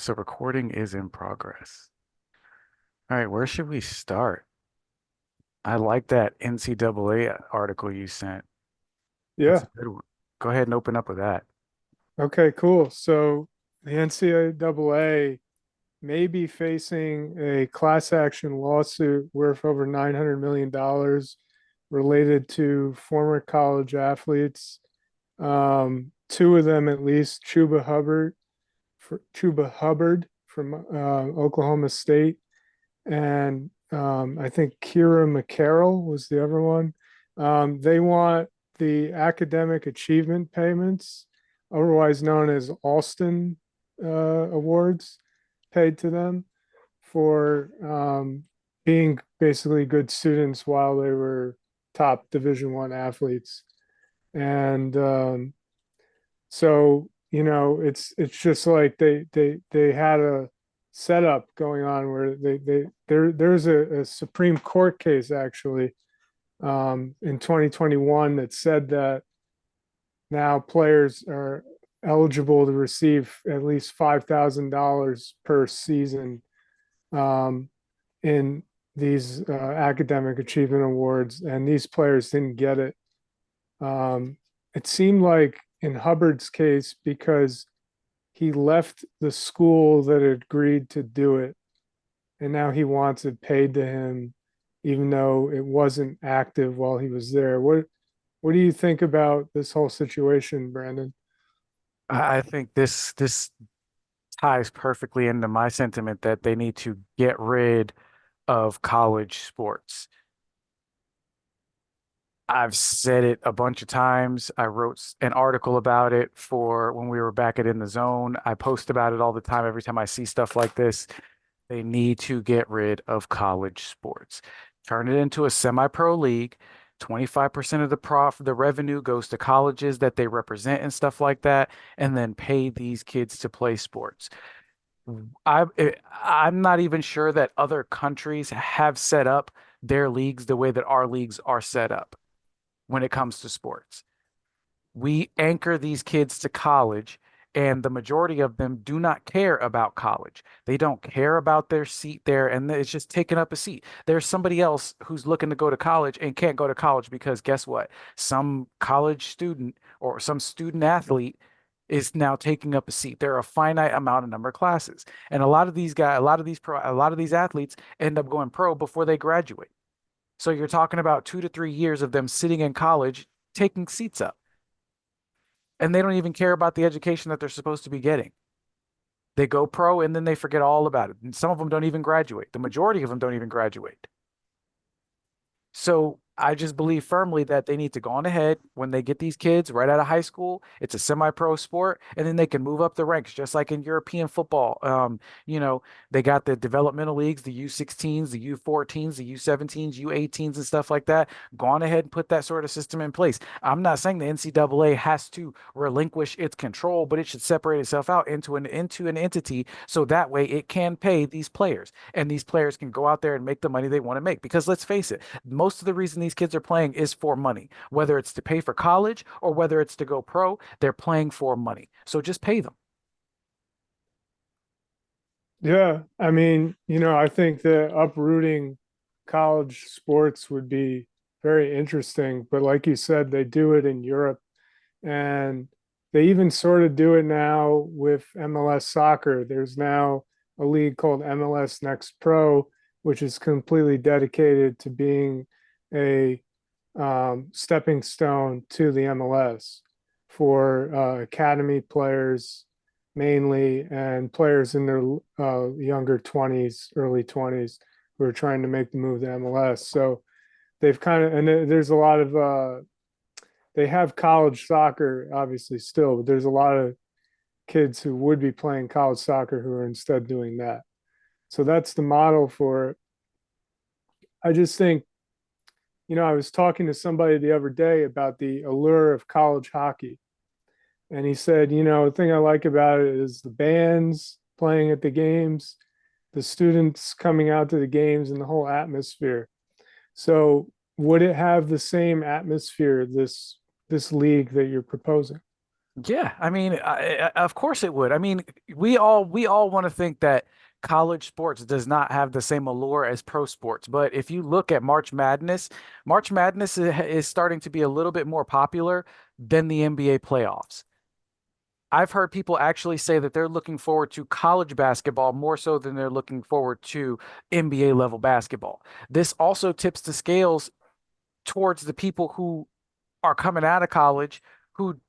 So recording is in progress. All right, where should we start? I like that NCAA article you sent. That's a Yeah. good one. Go ahead and open up with that. Okay, cool. So the NCAA may be facing a class action lawsuit worth over $900 million related to former college athletes. Two of them, at least, Chuba Hubbard from Oklahoma State, and I think Kira McCarroll was the other one. They want the academic achievement payments, otherwise known as Alston awards, paid to them for being basically good students while they were top Division I athletes. And so it's just like they had a setup going on where there's a Supreme Court case actually in 2021 that said that now players are eligible to receive at least $5,000 per season um, in these academic achievement awards, and these players didn't get it. It seemed like in Hubbard's case, because he left the school that had agreed to do it, and now he wants it paid to him, even though it wasn't active while he was there. What do you think about this whole situation, Brandon? I think this ties perfectly into my sentiment that they need to get rid of college sports. I've said it a bunch of times. I wrote an article about it for when we were back at In the Zone. I post about it all the time. Every time I see stuff like this, they need to get rid of college sports. Turn it into a semi-pro league. 25% of the revenue goes to colleges that they represent and stuff like that, and then pay these kids to play sports. I'm not even sure that other countries have set up their leagues the way that our leagues are set up when it comes to sports. We anchor these kids to college, and the majority of them do not care about college. They don't care about their seat there, and it's just taking up a seat. There's somebody else who's looking to go to college and can't go to college because guess what? Some college student or some student athlete is now taking up a seat. There are a finite amount of number of classes. And a lot of these guys, a lot of these athletes end up going pro before they graduate. So you're talking about 2 to 3 years of them sitting in college, taking seats up, and they don't even care about the education that they're supposed to be getting. They go pro and then they forget all about it. And some of them don't even graduate. The majority of them don't even graduate. So I just believe firmly that they need to go on ahead when they get these kids right out of high school. It's a semi-pro sport, and then they can move up the ranks, just like in European football. They got the developmental leagues, the U16s, the U14s, the U17s, U18s, and stuff like that. Go on ahead and put that sort of system in place. I'm not saying the NCAA has to relinquish its control, but it should separate itself out into an entity so that way it can pay these players, and these players can go out there and make the money they want to make. Because let's face it, most of the reason these kids are playing is for money, whether it's to pay for college or whether it's to go pro, they're playing for money. So just pay them. Yeah, I mean, I think that uprooting college sports would be very interesting, but like you said, they do it in Europe, and they even sort of do it now with MLS soccer. There's now a league called MLS Next Pro, which is completely dedicated to being a stepping stone to the MLS for academy players mainly, and players in their younger 20s, early 20s who are trying to make the move to MLS. So they've kind of, and there's a lot of, they have college soccer obviously still, but there's a lot of kids who would be playing college soccer who are instead doing that. So that's the model for it. I just think, I was talking to somebody the other day about the allure of college hockey. And he said, the thing I like about it is the bands playing at the games, the students coming out to the games, and the whole atmosphere. So, would it have the same atmosphere, this league that you're proposing? Yeah, I mean, of course it would. I mean, we all want to think that college sports does not have the same allure as pro sports, but if you look at March Madness, March Madness is starting to be a little bit more popular than the NBA playoffs. I've heard people actually say that they're looking forward to college basketball more so than they're looking forward to NBA level basketball. This also tips the scales towards the people who are coming out of college who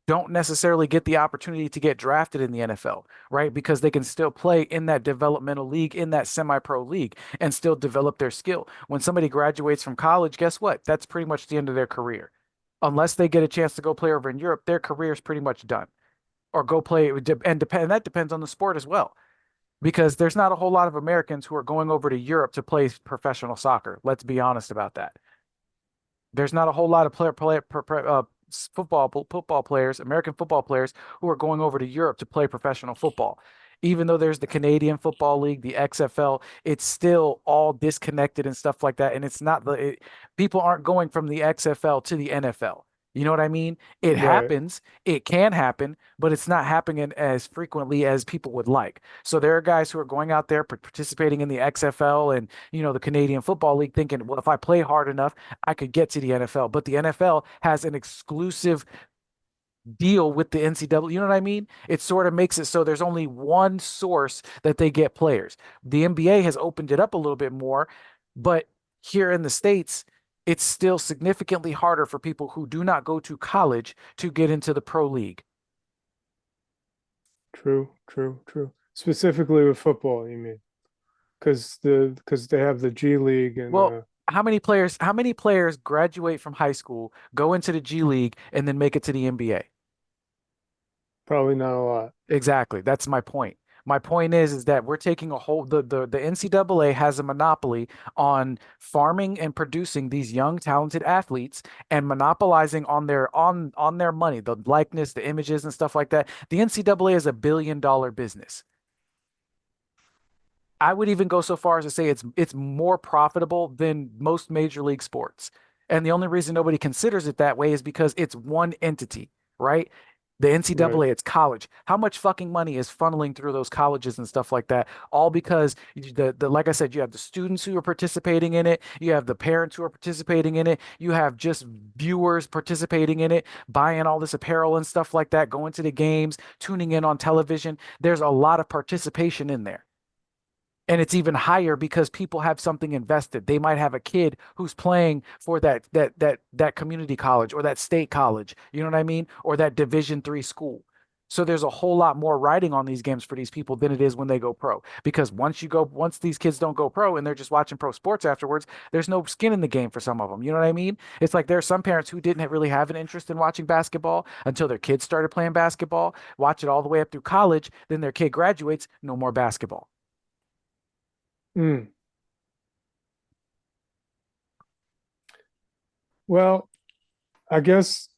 don't necessarily get the opportunity to get drafted in the NFL, right? Because they can still play in that developmental league, in that semi-pro league, and still develop their skill. When somebody graduates from college, guess what? That's pretty much the end of their career. Unless they get a chance to go play over in Europe, their career is pretty much done. Or go play, and that depends on the sport as well. Because there's not a whole lot of Americans who are going over to Europe to play professional soccer. Let's be honest about that. There's not a whole lot of football players, American football players who are going over to Europe to play professional football. Even though there's the Canadian Football League, the XFL, it's still all disconnected and stuff like that. And it's not people aren't going from the XFL to the NFL. You know what I mean? It Right. happens, it can happen, but it's not happening as frequently as people would like. So there are guys who are going out there participating in the XFL and, the Canadian Football League thinking, well, if I play hard enough, I could get to the NFL. But the NFL has an exclusive deal with the NCAA. You know what I mean? It sort of makes it so there's only one source that they get players. The NBA has opened it up a little bit more, but here in the States, it's still significantly harder for people who do not go to college to get into the pro league. True, true, true. Specifically with football, you mean? Because they have the G League and Well, how many players graduate from high school, go into the G League, and then make it to the NBA? probably not a lot. Exactly. That's my point. My point is that we're taking a whole the NCAA has a monopoly on farming and producing these young talented athletes and monopolizing on their money, the likeness, the images and stuff like that. The NCAA is $1 billion business. I would even go so far as to say it's more profitable than most major league sports. And the only reason nobody considers it that way is because it's one entity, right? The Right. NCAA, it's college. How much fucking money is funneling through those colleges and stuff like that? All because the like I said, you have the students who are participating in it, you have the parents who are participating in it, you have just viewers participating in it, buying all this apparel and stuff like that, going to the games, tuning in on television. There's a lot of participation in there. And it's even higher because people have something invested. They might have a kid who's playing for that community college or that state college, you know what I mean? Or that Division 3 school. So there's a whole lot more riding on these games for these people than it is when they go pro. Because once these kids don't go pro and they're just watching pro sports afterwards, there's no skin in the game for some of them. You know what I mean? It's like there are some parents who didn't really have an interest in watching basketball until their kids started playing basketball, watch it all the way up through college, then their kid graduates, no more basketball. Mm. Well, I guess,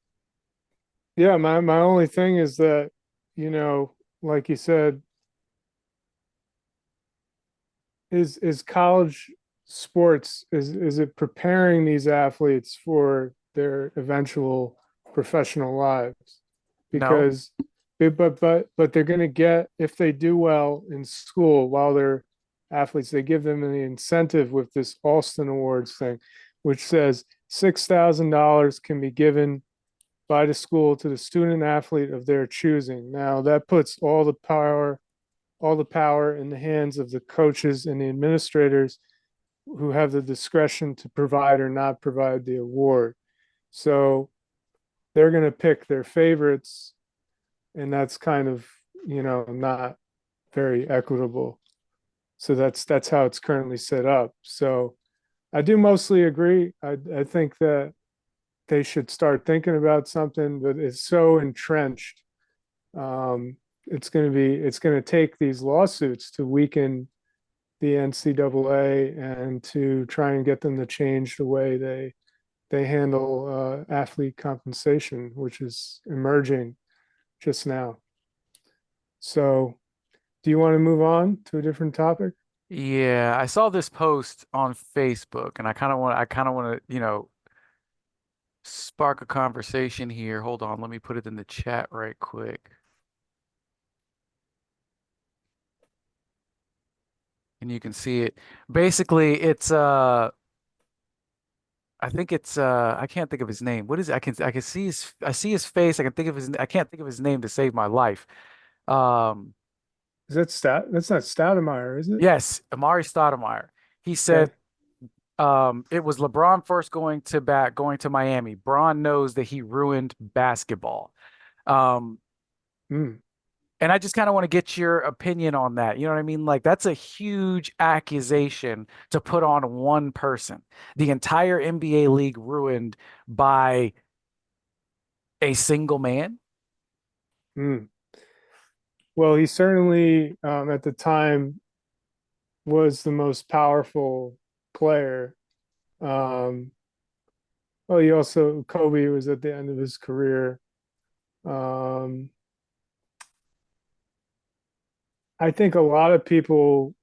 yeah, my only thing is that, you know, like you said, is college sports, is it preparing these athletes for their eventual professional lives? No. Because but they're going to get, if they do well in school while they're athletes, they give them an incentive with this Alston Awards thing, which says $6,000 can be given by the school to the student athlete of their choosing. Now that puts all the power in the hands of the coaches and the administrators who have the discretion to provide or not provide the award. So they're going to pick their favorites, and that's kind of, not very equitable. So that's how it's currently set up. So I do mostly agree. I think that they should start thinking about something, but it's so entrenched. It's going to take these lawsuits to weaken the NCAA and to try and get them to change the way they handle athlete compensation, which is emerging just now. So, do you want to move on to a different topic? Yeah, I saw this post on Facebook and I kind of want to, spark a conversation here. Hold on, let me put it in the chat right quick. And you can see it. Basically, it's I think it's I can't think of his name. What is it? I can see his face. I can't think of his name to save my life. Um Is that That's not Stoudemire, is it? yes, Amari Stoudemire. He said Okay. it was LeBron first going to Miami. Bron knows that he ruined basketball. Um Mm, and I just kind of want to get your opinion on that. You know what I mean? Like that's a huge accusation to put on one person. The entire NBA league ruined by a single man. mm. Well, he certainly, at the time, was the most powerful player. Um, well, he also Kobe was at the end of his career. Um, I think a lot of people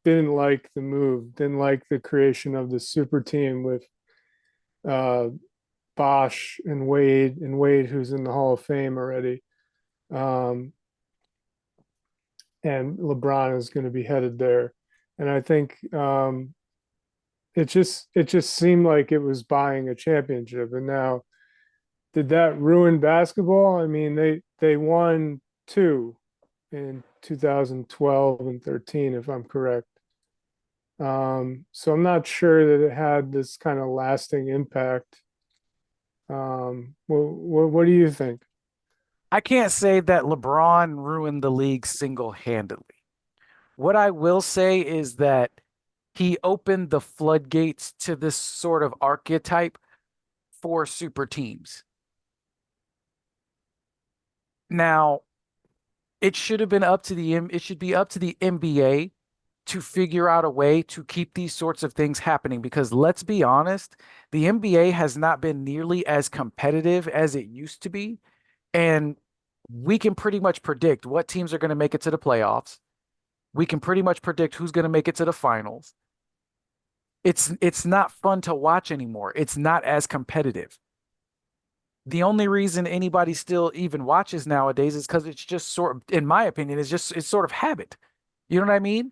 didn't like the move, didn't like the creation of the super team with uh, Bosh and Wade, who's in the Hall of Fame already. Um, and LeBron is going to be headed there. And I think it just seemed like it was buying a championship. And now, did that ruin basketball? I mean, they won two in 2012 and 13, if I'm correct. So I'm not sure that it had this kind of lasting impact. What do you think? I can't say that LeBron ruined the league single-handedly. What I will say is that he opened the floodgates to this sort of archetype for super teams. Now, it should be up to the NBA to figure out a way to keep these sorts of things happening because let's be honest, the NBA has not been nearly as competitive as it used to be. And we can pretty much predict what teams are going to make it to the playoffs. We can pretty much predict who's going to make it to the finals. It's not fun to watch anymore. It's not as competitive. The only reason anybody still even watches nowadays is because it's just sort of, in my opinion, it's sort of habit. You know what I mean?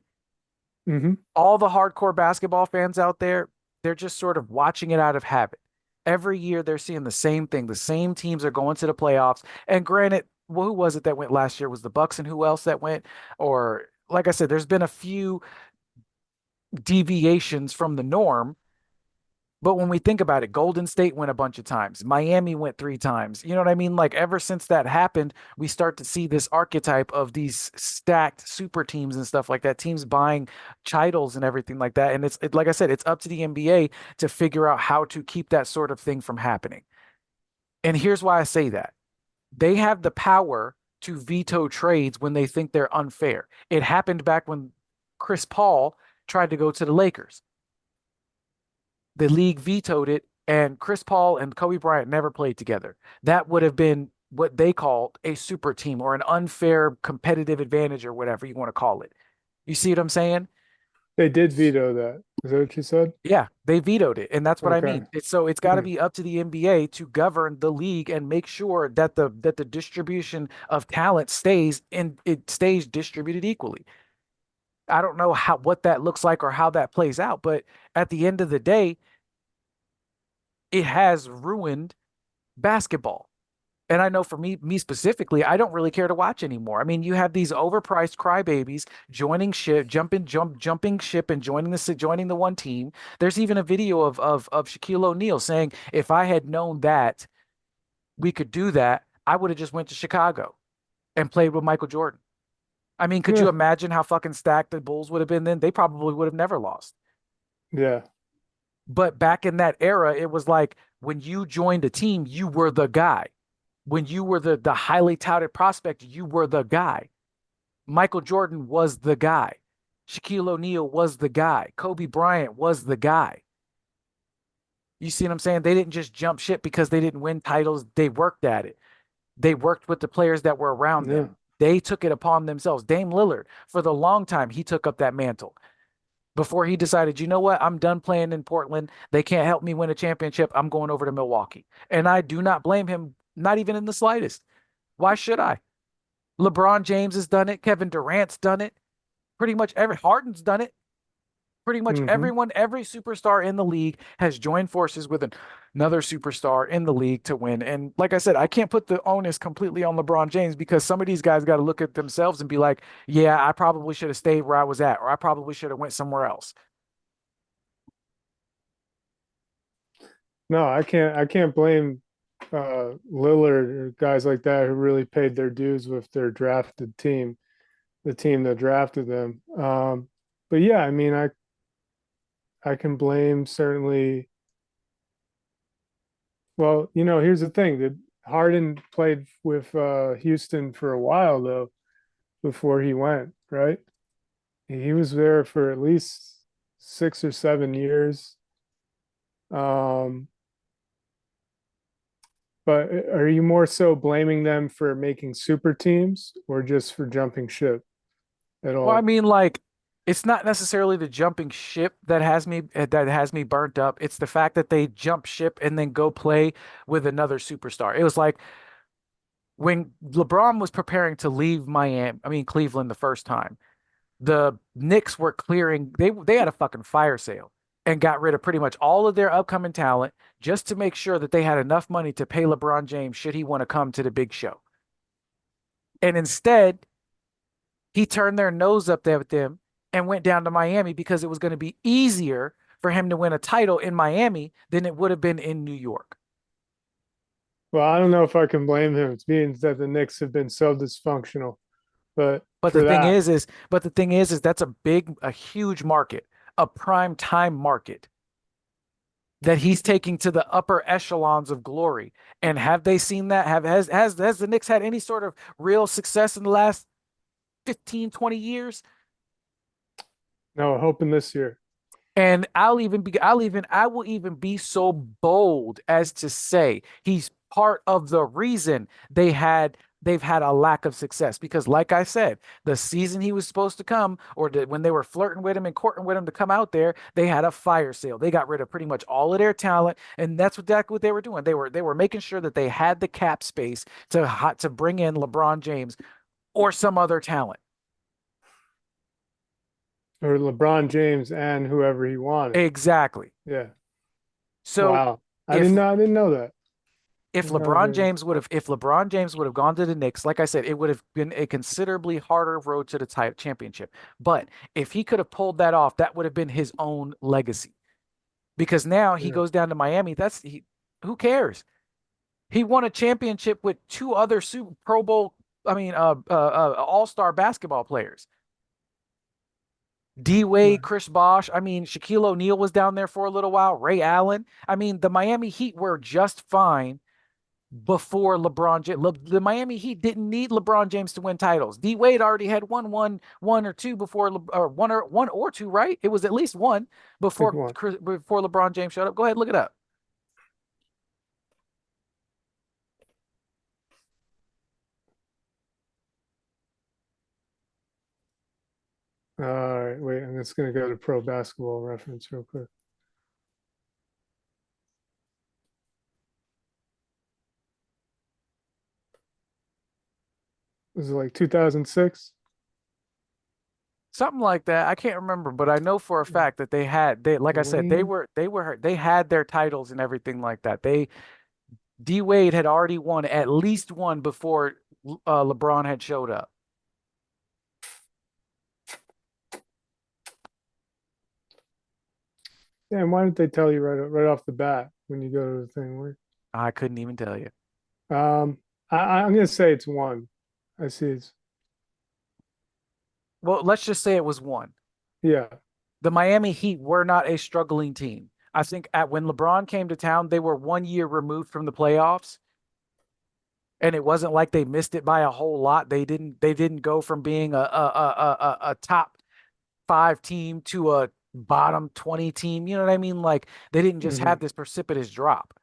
Hmm. All the hardcore basketball fans out there, they're just sort of watching it out of habit. Every year they're seeing the same thing. The same teams are going to the playoffs. And granted, well, who was it that went last year? Was the Bucks and who else that went? Or like I said, there's been a few deviations from the norm. But when we think about it, Golden State went a bunch of times. Miami went three times. You know what I mean? Like ever since that happened, we start to see this archetype of these stacked super teams and stuff like that, teams buying titles and everything like that. And like I said, it's up to the NBA to figure out how to keep that sort of thing from happening. And here's why I say that. They have the power to veto trades when they think they're unfair. It happened back when Chris Paul tried to go to the Lakers. The league vetoed it, and Chris Paul and Kobe Bryant never played together. That would have been what they called a super team or an unfair competitive advantage or whatever you want to call it. You see what I'm saying? They did veto that. Is that what you said? Yeah, they vetoed it, and that's what I Okay. mean. It's got to Hmm. be up to the NBA to govern the league and make sure that the distribution of talent stays distributed equally. I don't know how what that looks like or how that plays out, but at the end of the day, it has ruined basketball. And I know for me specifically, I don't really care to watch anymore. I mean, you have these overpriced crybabies jumping ship and joining the one team. There's even a video of Shaquille O'Neal saying, if I had known that we could do that, I would have just went to Chicago and played with Michael Jordan. I mean, could you Yeah. imagine how fucking stacked the Bulls would have been then? They probably would have never lost. Yeah. But back in that era, it was like when you joined a team, you were the guy. When you were the highly touted prospect, you were the guy. Michael Jordan was the guy. Shaquille O'Neal was the guy. Kobe Bryant was the guy. You see what I'm saying? They didn't just jump ship because they didn't win titles. They worked at it. They worked with the players that were around Yeah. them. They took it upon themselves. Dame Lillard, for the long time, he took up that mantle. before he decided, you know what, I'm done playing in Portland. They can't help me win a championship. I'm going over to Milwaukee. And I do not blame him, not even in the slightest. Why should I? LeBron James has done it. Kevin Durant's done it. Pretty much every Harden's done it. Pretty much Hmm. everyone, every superstar in the league has joined forces with another superstar in the league to win. And like I said, I can't put the onus completely on LeBron James because some of these guys got to look at themselves and be like, yeah, I probably should have stayed where I was at, or I probably should have went somewhere else. No, I can't blame Lillard or guys like that who really paid their dues with their drafted team, the team that drafted them. But yeah, I mean, I can blame certainly. Well, here's the thing that Harden played with Houston for a while though before he went, right? He was there for at least 6 or 7 years. Um, but are you more so blaming them for making super teams or just for jumping ship at Well, I all? mean, like, it's not necessarily the jumping ship that has me burnt up. It's the fact that they jump ship and then go play with another superstar. It was like when LeBron was preparing to leave Cleveland the first time. The Knicks were clearing, they had a fucking fire sale and got rid of pretty much all of their upcoming talent just to make sure that they had enough money to pay LeBron James should he want to come to the big show. And instead, he turned their nose up there with them and went down to Miami because it was going to be easier for him to win a title in Miami than it would have been in New York. Well, I don't know if I can blame him. It means that the Knicks have been so dysfunctional. But But the for thing that, is that's a huge market, a prime time market that he's taking to the upper echelons of glory. And have they seen that? Has the Knicks had any sort of real success in the last 15, 20 years? no, hoping this year. And I will even be so bold as to say he's part of the reason they've had a lack of success because like I said, the season he was supposed to come when they were flirting with him and courting with him to come out there, they had a fire sale. They got rid of pretty much all of their talent and that's exactly what they were doing. They were making sure that they had the cap space to bring in LeBron James or some other talent. Or LeBron James and whoever he wanted. Exactly. Yeah. So Wow. I if didn't know. I didn't know that. if Didn't know LeBron that. James would have if LeBron James would have gone to the Knicks, like I said, it would have been a considerably harder road to the title championship. But if he could have pulled that off, that would have been his own legacy. Because now he Yeah. goes down to Miami. Who cares? He won a championship with two other Super Pro Bowl, All-Star basketball players. D Wade, Right. Chris Bosh. I mean, Shaquille O'Neal was down there for a little while. Ray Allen. I mean, the Miami Heat were just fine before LeBron James. The Miami Heat didn't need LeBron James to win titles. D Wade already had one or two before, or one or two, right? It was at least one Think one. before LeBron James showed up. Go ahead, look it up. All right. Wait. I'm just gonna go to Pro Basketball Reference real quick. Was it like 2006? Something like that. I can't remember, but I know for a fact that they like I said, Dwayne. they had their titles and everything like that. D Wade had already won at least one before LeBron had showed up. Damn. Why didn't they tell you right off the bat when you go to the thing? I couldn't even tell you. Um. I'm gonna say it's one. I see. It's Well, let's just say it was one. yeah. The Miami Heat were not a struggling team. I think when LeBron came to town, they were 1 year removed from the playoffs, and it wasn't like they missed it by a whole lot. They didn't go from being a top five team to a bottom 20 team. You know what I mean? Like they didn't just Hmm. have this precipitous drop.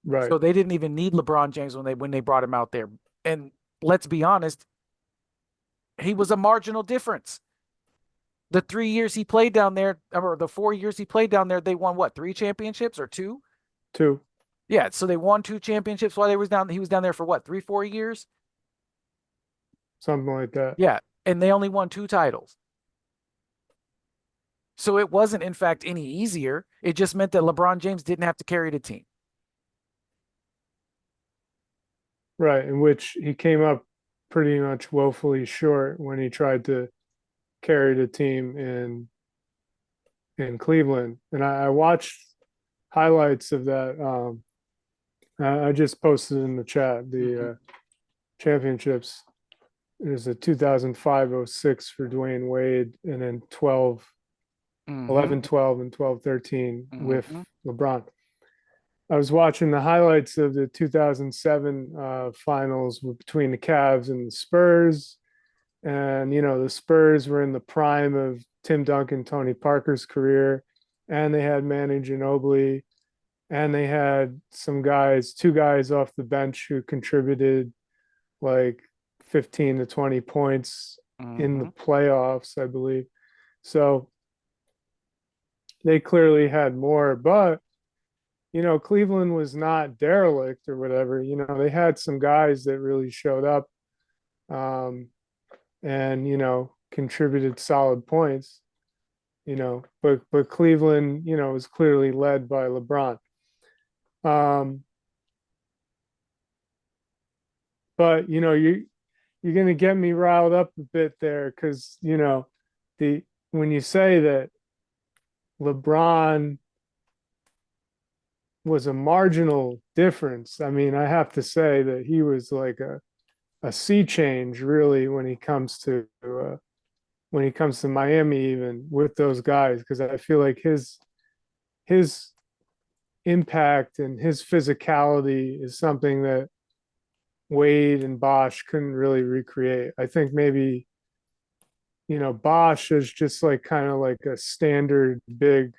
Right. So they didn't even need LeBron James when they brought him out there. And let's be honest, he was a marginal difference. The 3 years he played down there, or the 4 years he played down there, they won what, three championships or two? Two, Yeah, so they won two championships while they was down. He was down there for what, 3, 4 years? something like that. Yeah, and they only won two titles. So it wasn't, in fact, any easier. It just meant that LeBron James didn't have to carry the team. Right, in which he came up pretty much woefully short when he tried to carry the team in Cleveland. And I watched highlights of that. I just posted in the chat the championships. There's a 2005-06 for Dwayne Wade, and then 12, Mm-hmm. 11, 12, and 12, 13 with Mm-hmm. LeBron. I was watching the highlights of the 2007 finals between the Cavs and the Spurs. And, the Spurs were in the prime of Tim Duncan, Tony Parker's career. And they had Manu Ginobili. And they had two guys off the bench who contributed like 15 to 20 points in the Mm-hmm. playoffs, I believe. So they clearly had more, but Cleveland was not derelict or whatever. They had some guys that really showed up, and contributed solid points. But Cleveland, was clearly led by LeBron. Um, but you're gonna get me riled up a bit there because the when you say that LeBron was a marginal difference. I mean, I have to say that he was like a sea change really when he comes to Miami, even with those guys, because I feel like his impact and his physicality is something that Wade and Bosch couldn't really recreate. I think maybe Bosch is just like kind of like a standard big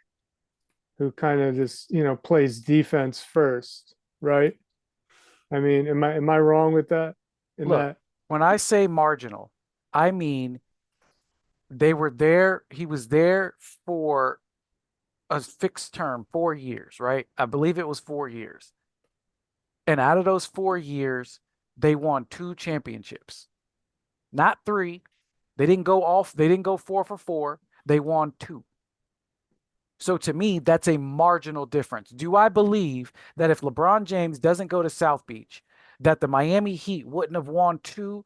who kind of just plays defense first, right? I mean, am I wrong with that? In Look, that, when I say marginal, I mean they were there. He was there for a fixed term, 4 years, right? I believe it was 4 years. And out of those 4 years, they won two championships, not three. They didn't go four for four. They won two. So to me, that's a marginal difference. Do I believe that if LeBron James doesn't go to South Beach, that the Miami Heat wouldn't have won two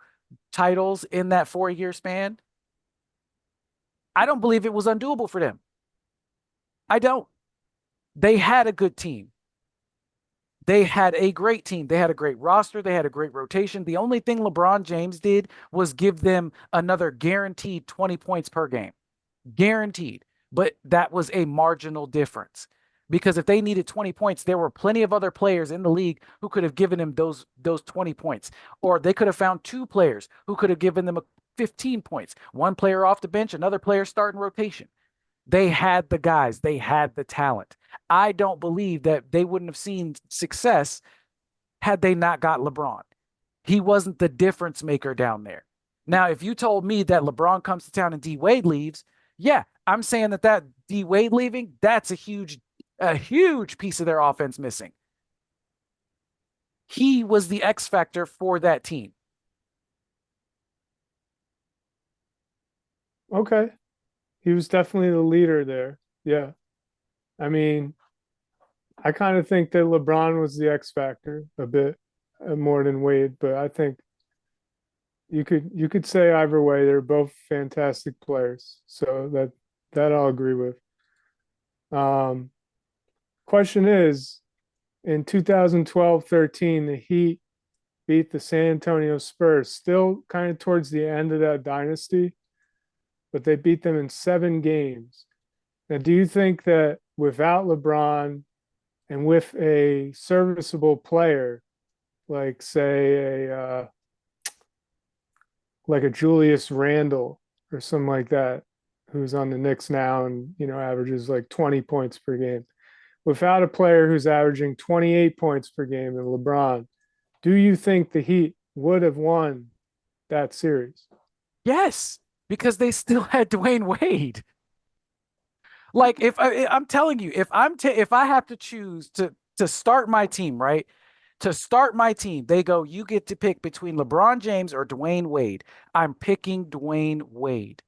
titles in that 4 year span? I don't believe it was undoable for them. I don't. They had a good team. They had a great team. They had a great roster. They had a great rotation. The only thing LeBron James did was give them another guaranteed 20 points per game. Guaranteed. But that was a marginal difference. Because if they needed 20 points, there were plenty of other players in the league who could have given him those 20 points. Or they could have found two players who could have given them 15 points. One player off the bench, another player starting rotation. They had the guys, they had the talent. I don't believe that they wouldn't have seen success had they not got LeBron. He wasn't the difference maker down there. Now, if you told me that LeBron comes to town and D Wade leaves, yeah, I'm saying that D Wade leaving, that's a huge piece of their offense missing. He was the X factor for that team. okay, he was definitely the leader there. Yeah, I mean, I kind of think that LeBron was the X factor a bit more than Wade, but I think you could say either way. They're both fantastic players, so that I'll agree with. Um, Question is, in 2012-13, the Heat beat the San Antonio Spurs, still kind of towards the end of that dynasty, but they beat them in 7 games. Now, do you think that without LeBron and with a serviceable player, like say a Julius Randle or something like that, who's on the Knicks now and averages like 20 points per game, without a player who's averaging 28 points per game in LeBron, do you think the Heat would have won that series? Yes, because they still had Dwayne Wade. Like I'm telling you, if I have to choose to start my team, right? To start my team, they go, you get to pick between LeBron James or Dwayne Wade. I'm picking Dwayne Wade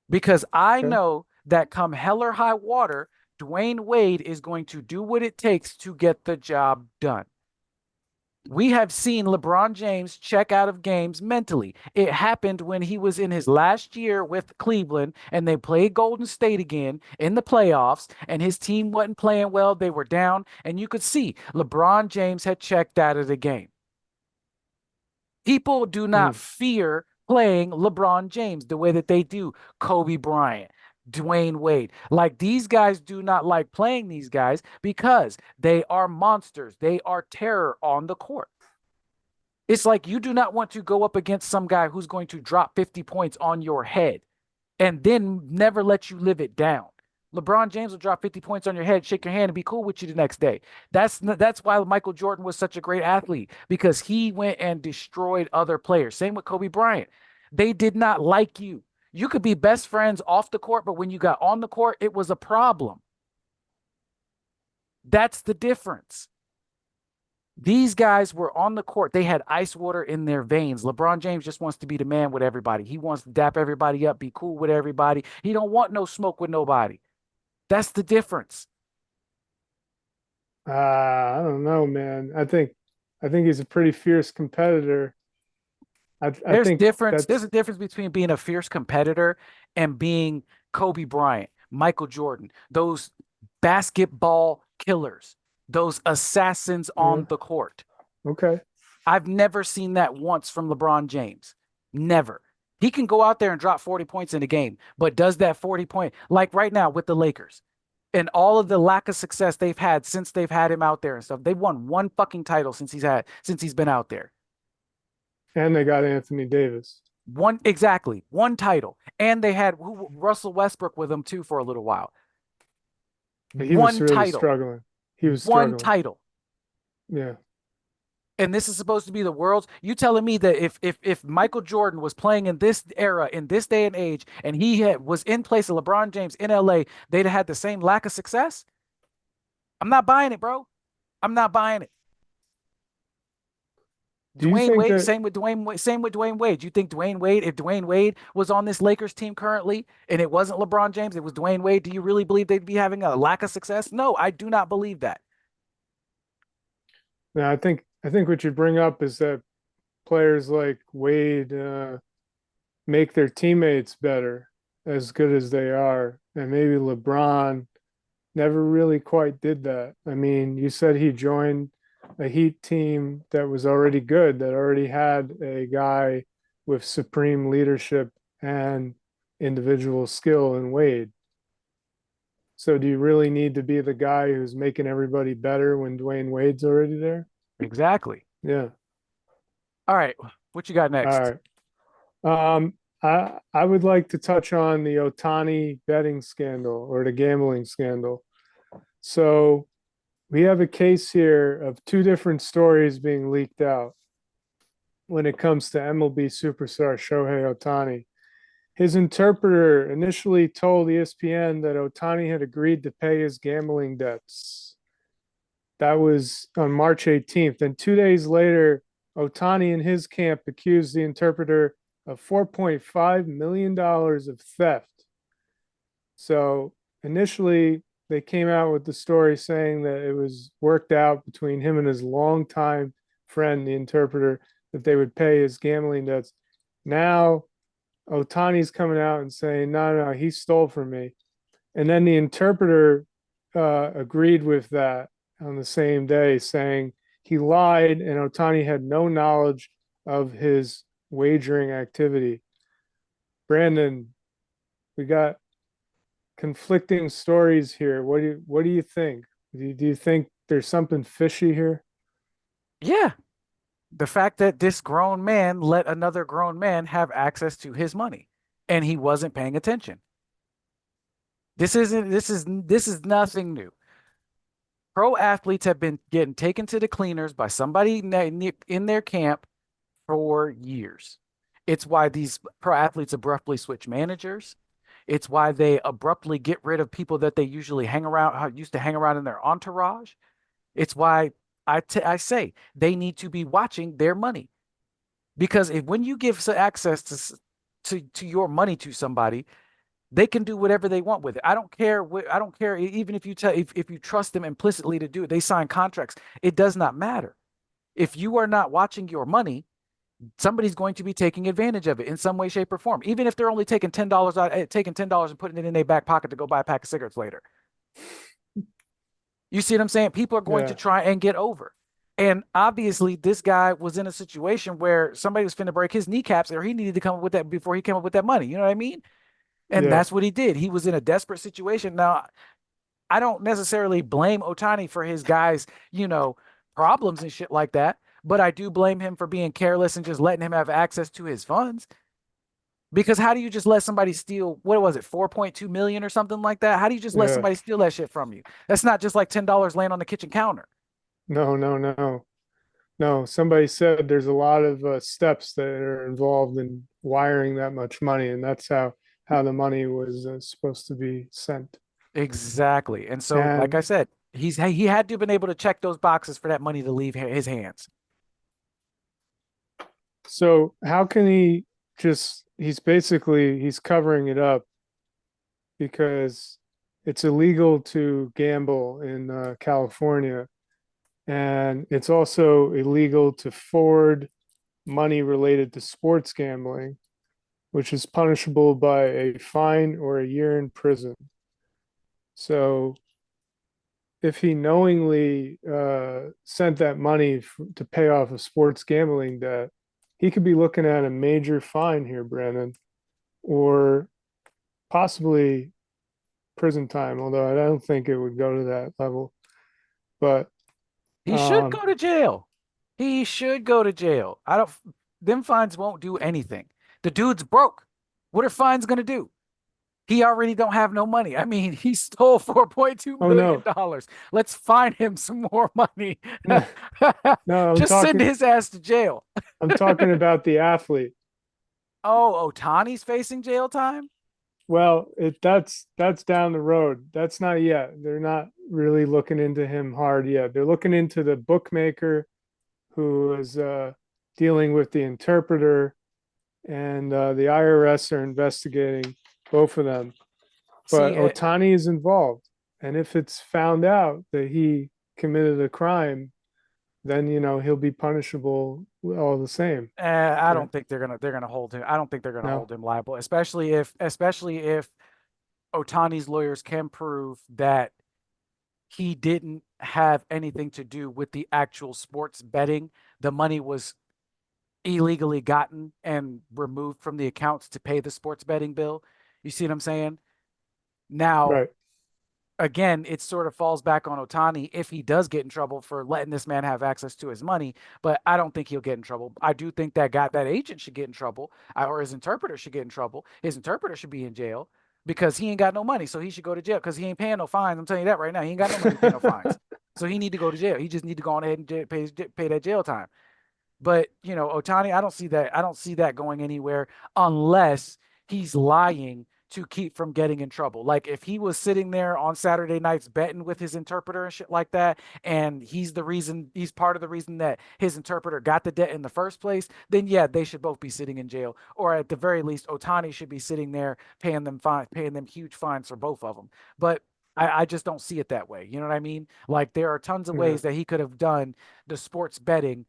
because I Okay. know that come hell or high water, Dwayne Wade is going to do what it takes to get the job done. We have seen LeBron James check out of games mentally. It happened when he was in his last year with Cleveland and they played Golden State again in the playoffs, and his team wasn't playing well. They were down, and you could see LeBron James had checked out of the game. People do not Mm. fear playing LeBron James the way that they do Kobe Bryant, Dwayne Wade. Like these guys do not like playing these guys because they are monsters. They are terror on the court. It's like you do not want to go up against some guy who's going to drop 50 points on your head and then never let you live it down. LeBron James will drop 50 points on your head, shake your hand, and be cool with you the next day. That's why Michael Jordan was such a great athlete because he went and destroyed other players. Same with Kobe Bryant. They did not like you. You could be best friends off the court, but when you got on the court, it was a problem. That's the difference. These guys were on the court. They had ice water in their veins. LeBron James just wants to be the man with everybody. He wants to dap everybody up, be cool with everybody. He don't want no smoke with nobody. That's the difference. I don't know, man. I think he's a pretty fierce competitor. I There's think difference. There's that's a difference between being a fierce competitor and being Kobe Bryant, Michael Jordan, those basketball killers, those assassins yeah, on the court. okay. I've never seen that once from LeBron James. Never. He can go out there and drop 40 points in a game, but does that 40 point, like right now with the Lakers and all of the lack of success they've had since they've had him out there and stuff. They've won one fucking title since he's been out there. And they got Anthony Davis. One exactly, one title. And they had Russell Westbrook with them too for a little while. But he was One really title. struggling. He was One struggling. title. Yeah. And this is supposed to be the world's. You telling me that if Michael Jordan was playing in this era, in this day and age, and was in place of LeBron James in LA, they'd have had the same lack of success? I'm not buying it, bro. I'm not buying it. Do you Dwayne think Wade, that same with Dwayne Wade. You think Dwayne Wade, if Dwayne Wade was on this Lakers team currently and it wasn't LeBron James, it was Dwayne Wade, do you really believe they'd be having a lack of success? No, I do not believe that. now I think what you bring up is that players like Wade make their teammates better as good as they are. And maybe LeBron never really quite did that. I mean, you said he joined a Heat team that was already good, that already had a guy with supreme leadership and individual skill in Wade. So do you really need to be the guy who's making everybody better when Dwayne Wade's already there? Exactly. Yeah. All right. What you got All next? right. I would like to touch on the Ohtani betting scandal or the gambling scandal. So we have a case here of two different stories being leaked out when it comes to MLB superstar Shohei Ohtani. His interpreter initially told ESPN that Ohtani had agreed to pay his gambling debts. That was on March 18th. And 2 days later, Ohtani and his camp accused the interpreter of $4.5 million of theft. So initially, they came out with the story saying that it was worked out between him and his longtime friend, the interpreter, that they would pay his gambling debts. Now, Ohtani's coming out and saying, no, no, he stole from me. And then the interpreter agreed with that on the same day, saying he lied and Ohtani had no knowledge of his wagering activity. Brandon, we got conflicting stories here. What do you think? Do you think there's something fishy here? Yeah. The fact that this grown man let another grown man have access to his money and he wasn't paying attention. This is nothing new. Pro athletes have been getting taken to the cleaners by somebody in their camp for years. It's why these pro athletes abruptly switch managers. It's why they abruptly get rid of people that they usually hang around, used to hang around in their entourage. It's why I say they need to be watching their money. Because if when you give access to your money to somebody, they can do whatever they want with it. I don't care I don't care even if if you trust them implicitly to do it. They sign contracts. It does not matter. If you are not watching your money, somebody's going to be taking advantage of it in some way, shape, or form. Even if they're only taking $10 out, taking $10 and putting it in their back pocket to go buy a pack of cigarettes later. You see what I'm saying? People are going to Yeah. try and get over. And obviously, this guy was in a situation where somebody was finna break his kneecaps, or he needed to come up with that before he came up with that money. You know what I mean? And Yeah. that's what he did. He was in a desperate situation. Now, I don't necessarily blame Ohtani for his guys, problems and shit like that, but I do blame him for being careless and just letting him have access to his funds. Because how do you just let somebody steal, what was it, 4.2 million or something like that? How do you just let Yeah. somebody steal that shit from you? That's not just like $10 laying on the kitchen counter. No, no, no. No, somebody said there's a lot of steps that are involved in wiring that much money, and that's how the money was supposed to be sent. Exactly. And so, like I And said, he had to have been able to check those boxes for that money to leave his hands. so, how can he just? He's covering it up because it's illegal to gamble in California, and it's also illegal to forward money related to sports gambling, which is punishable by a fine or a year in prison. So if he knowingly sent that money to pay off a sports gambling debt, he could be looking at a major fine here, Brandon, or possibly prison time, although I don't think it would go to that level. But He should um, go to jail. He should go to jail. I don't, them fines won't do anything. The dude's broke. What are fines going to do? He already don't have no money. I mean, he stole $4.2 oh million no, dollars. Let's fine him some more money. no, no, Just send his ass to jail. I'm talking about the athlete. Oh, Otani's facing jail time? Well, that's down the road. That's not yet. They're not really looking into him hard yet. They're looking into the bookmaker who is dealing with the interpreter, and the IRS are investigating both of them. But See, Ohtani is involved, and if it's found out that he committed a crime, then he'll be punishable all the same, I right? don't think they're gonna hold him. I don't think they're gonna No, hold him liable, especially if Otani's lawyers can prove that he didn't have anything to do with the actual sports betting. The money was illegally gotten and removed from the accounts to pay the sports betting bill. You see what I'm saying? Now, right? again, it sort of falls back on Ohtani if he does get in trouble for letting this man have access to his money. But I don't think he'll get in trouble. I do think that agent should get in trouble, or his interpreter should get in trouble. His interpreter should be in jail because he ain't got no money, so he should go to jail because he ain't paying no fines. I'm telling you that right now. He ain't got no money to pay no fines, so he need to go to jail. He just need to go on ahead and pay that jail time. But Ohtani, I don't see that. I don't see that going anywhere unless he's lying to keep from getting in trouble. Like if he was sitting there on Saturday nights betting with his interpreter and shit like that, and he's part of the reason that his interpreter got the debt in the first place, then yeah, they should both be sitting in jail. Or at the very least, Ohtani should be sitting there paying them huge fines for both of them. But I just don't see it that way. You know what I mean? Like there are tons of Yeah, ways that he could have done the sports betting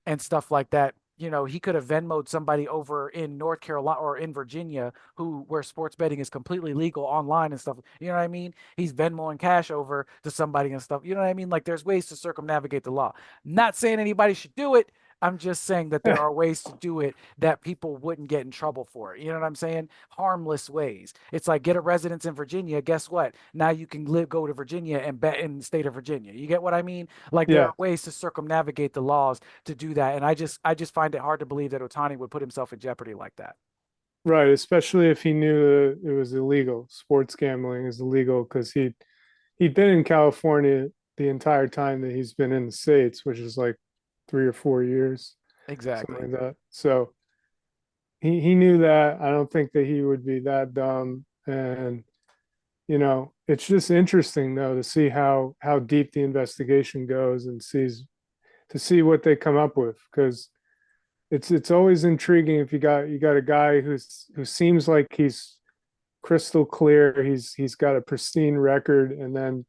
and stuff like that. He could have Venmoed somebody over in North Carolina or in Virginia where sports betting is completely legal online and stuff. You know what I mean? He's Venmoing cash over to somebody and stuff. You know what I mean? Like there's ways to circumnavigate the law. Not saying anybody should do it. I'm just saying that there are ways to do it that people wouldn't get in trouble for it. You know what I'm saying? Harmless ways. It's like get a residence in Virginia. Guess what? Now you can go to Virginia and bet in the state of Virginia. You get what I mean? Like there yeah, are ways to circumnavigate the laws to do that. And I just find it hard to believe that Ohtani would put himself in jeopardy like that. right. Especially if he knew it was illegal. Sports gambling is illegal because he'd been in California the entire time that he's been in the States, which is like 3 or 4 years, something Exactly. like that. So he knew that. I don't think that he would be that dumb. And it's just interesting though to see how deep the investigation goes and to see what they come up with, because it's always intriguing if you got a guy who seems like he's crystal clear, he's got a pristine record, and then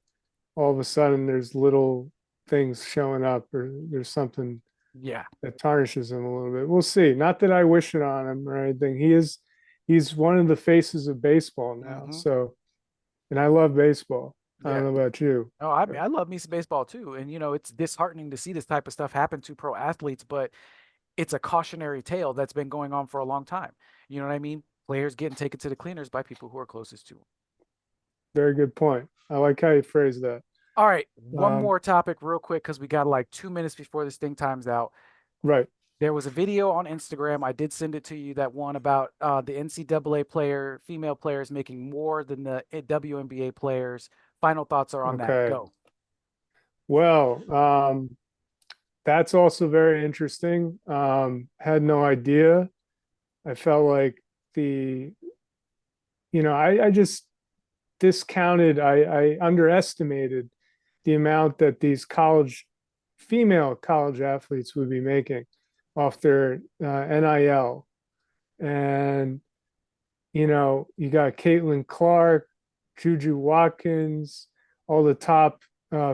all of a sudden there's little things showing up, or there's something Yeah. that tarnishes him a little bit. We'll see. Not that I wish it on him or anything. He's one of the faces of baseball now. Hmm. So, and I love baseball. I don't Yeah. know about you. Oh, I mean, I love me some baseball too. And, it's disheartening to see this type of stuff happen to pro athletes, but it's a cautionary tale that's been going on for a long time. You know what I mean? Players getting taken to the cleaners by people who are closest to them. Very good point. I like how you phrase that. All right, one Um, more topic real quick because we got like 2 minutes before this thing times out. right. There was a video on Instagram. I did send it to you, that one about the NCAA female players making more than the WNBA players. Final thoughts are on that. Okay. Go. Well, that's also very interesting. Had no idea. I felt like the, I just discounted, I underestimated the amount that these female college athletes would be making off their NIL. And, you got Caitlin Clark, Juju Watkins, all the top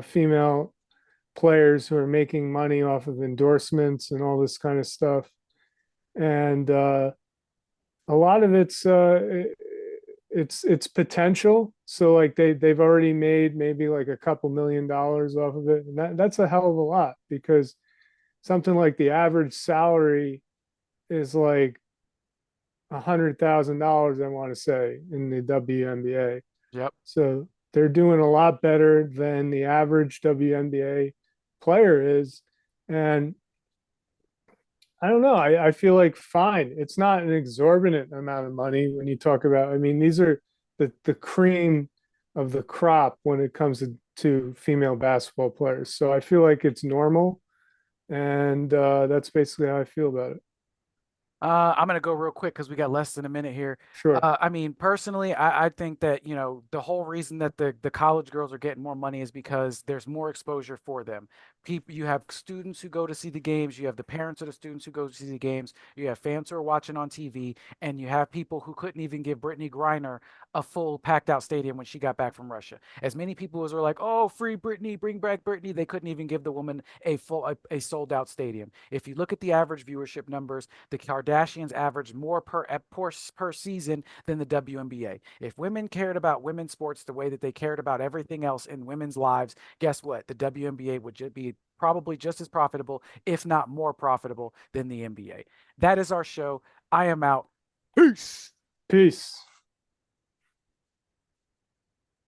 female players who are making money off of endorsements and all this kind of stuff. And a lot of it's potential. So like they've already made maybe like a couple $1 million off of it, and that's a hell of a lot, because something like the average salary is like $100,000, I want to say, in the WNBA. Yep. So they're doing a lot better than the average WNBA player is. And I don't know. I feel like fine. It's not an exorbitant amount of money when you talk about, I mean, these are the cream of the crop when it comes to female basketball players. So I feel like it's normal. And that's basically how I feel about it. I'm gonna go real quick because we got less than a minute here. Sure. I mean, personally, I think that the whole reason that the college girls are getting more money is because there's more exposure for them. People, you have students who go to see the games, you have the parents of the students who go to see the games, you have fans who are watching on TV, and you have people who couldn't even give Brittany Griner a full packed out stadium when she got back from Russia. As many people as were like, "Oh, free Brittany, bring back Brittany," they couldn't even give the woman a sold out stadium. If you look at the average viewership numbers, the Kardashians average more per season than the WNBA. If women cared about women's sports the way that they cared about everything else in women's lives, guess what? The WNBA would be probably just as profitable, if not more profitable, than the NBA. That is our show. I am out. Peace. Peace.